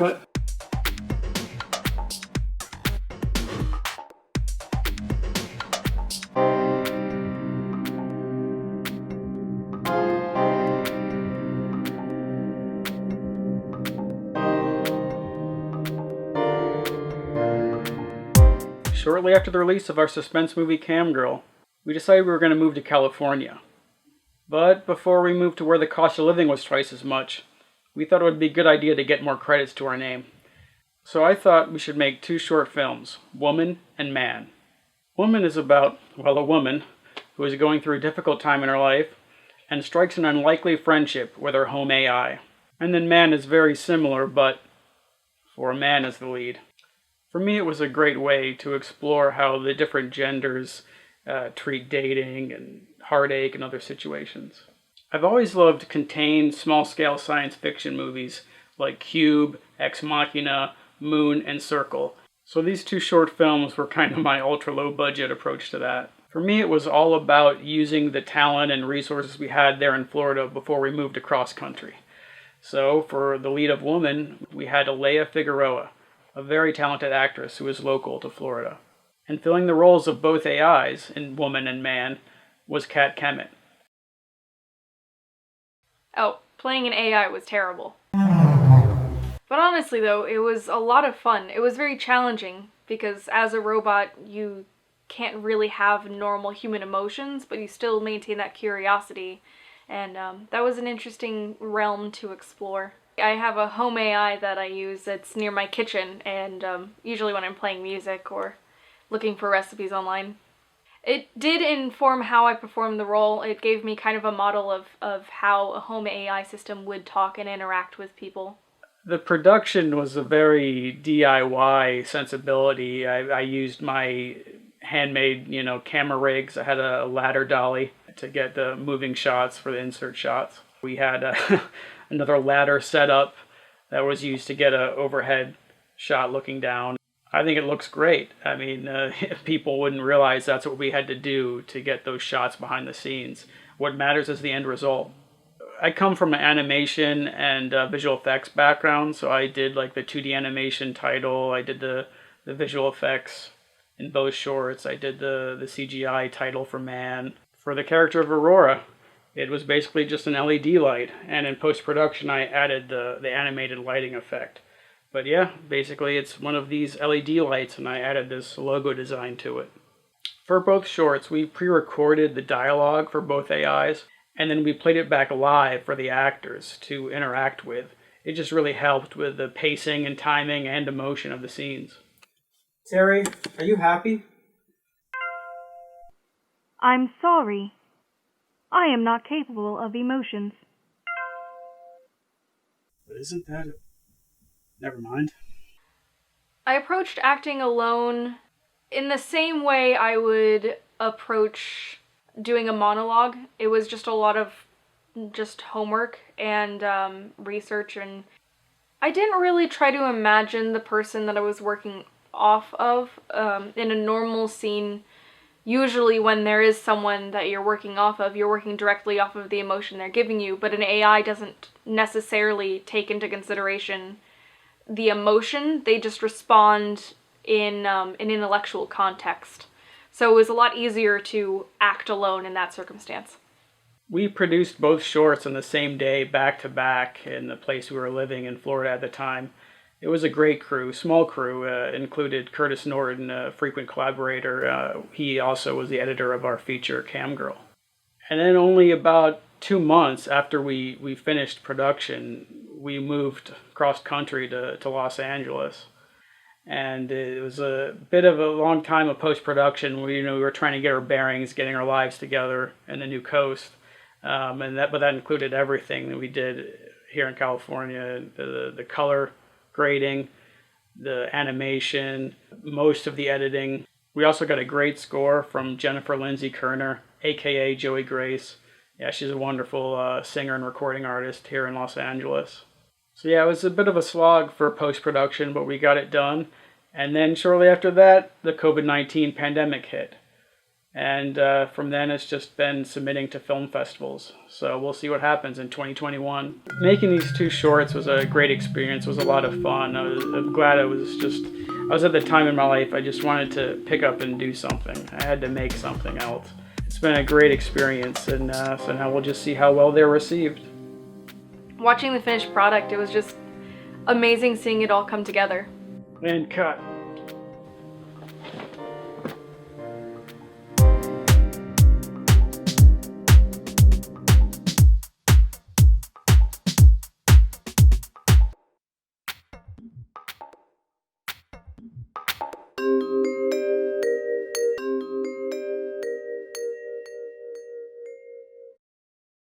Cut. Shortly after the release of our suspense movie Cam Girl, we decided we were going to move to California. But before we moved to where the cost of living was twice as much, we thought it would be a good idea to get more credits to our name. So I thought we should make 2 short films, Woman and Man. Woman is about, well, a woman who is going through a difficult time in her life and strikes an unlikely friendship with her home AI. And then Man is very similar, but for a man as the lead. For me, it was a great way to explore how the different genders treat dating and heartache and other situations. I've always loved contained, small-scale science fiction movies like Cube, Ex Machina, Moon, and Circle. So these 2 short films were kind of my ultra-low-budget approach to that. For me, it was all about using the talent and resources we had there in Florida before we moved across country. So for the lead of Woman, we had Aléa Figueroa, a very talented actress who is local to Florida. And filling the roles of both AIs in Woman and Man was Kat Kemmet. Oh, playing an AI was terrible. But honestly though, it was a lot of fun. It was very challenging because as a robot you can't really have normal human emotions, but you still maintain that curiosity. And that was an interesting realm to explore. I have a home AI that I use that's near my kitchen, and usually when I'm playing music or looking for recipes online. It did inform how I performed the role. It gave me kind of a model of how a home AI system would talk and interact with people. The production was a very DIY sensibility. I used my handmade, camera rigs. I had a ladder dolly to get the moving shots for the insert shots. We had another ladder set up that was used to get an overhead shot looking down. I think it looks great. I mean, people wouldn't realize that's what we had to do to get those shots behind the scenes. What matters is the end result. I come from an animation and visual effects background, so I did like the 2D animation title, I did the visual effects in both shorts, I did the CGI title for Man. For the character of Aurora, it was basically just an LED light, and in post-production I added the animated lighting effect. But yeah, basically it's one of these LED lights and I added this logo design to it. For both shorts, we pre-recorded the dialogue for both AIs, and then we played it back live for the actors to interact with. It just really helped with the pacing and timing and emotion of the scenes. Terry, are you happy? I'm sorry. I am not capable of emotions. But isn't that it? Never mind. I approached acting alone in the same way I would approach doing a monologue. It was just a lot of just homework and research, and I didn't really try to imagine the person that I was working off of. In a normal scene, usually when there is someone that you're working off of, you're working directly off of the emotion they're giving you, but an AI doesn't necessarily take into consideration the emotion. They just respond in an intellectual context. So it was a lot easier to act alone in that circumstance. We produced both shorts on the same day, back to back, in the place we were living in Florida at the time. It was a great crew, small crew. Included Curtis Norton, a frequent collaborator. He also was the editor of our feature, Cam Girl. And then only about 2 months after we finished production, we moved cross country to Los Angeles. And it was a bit of a long time of post-production. We were trying to get our bearings, getting our lives together in the new coast. But that included everything that we did here in California, the color grading, the animation, most of the editing. We also got a great score from Jennifer Lindsay Kerner, aka Joey Grace. Yeah, she's a wonderful singer and recording artist here in Los Angeles. So yeah, it was a bit of a slog for post-production, but we got it done. And then shortly after that, the COVID-19 pandemic hit. And from then, it's just been submitting to film festivals. So we'll see what happens in 2021. Making these 2 shorts was a great experience. It was a lot of fun. I'm glad I was at the time in my life I just wanted to pick up and do something. I had to make something else. It's been a great experience, and so now we'll just see how well they're received. Watching the finished product, it was just amazing seeing it all come together. And cut.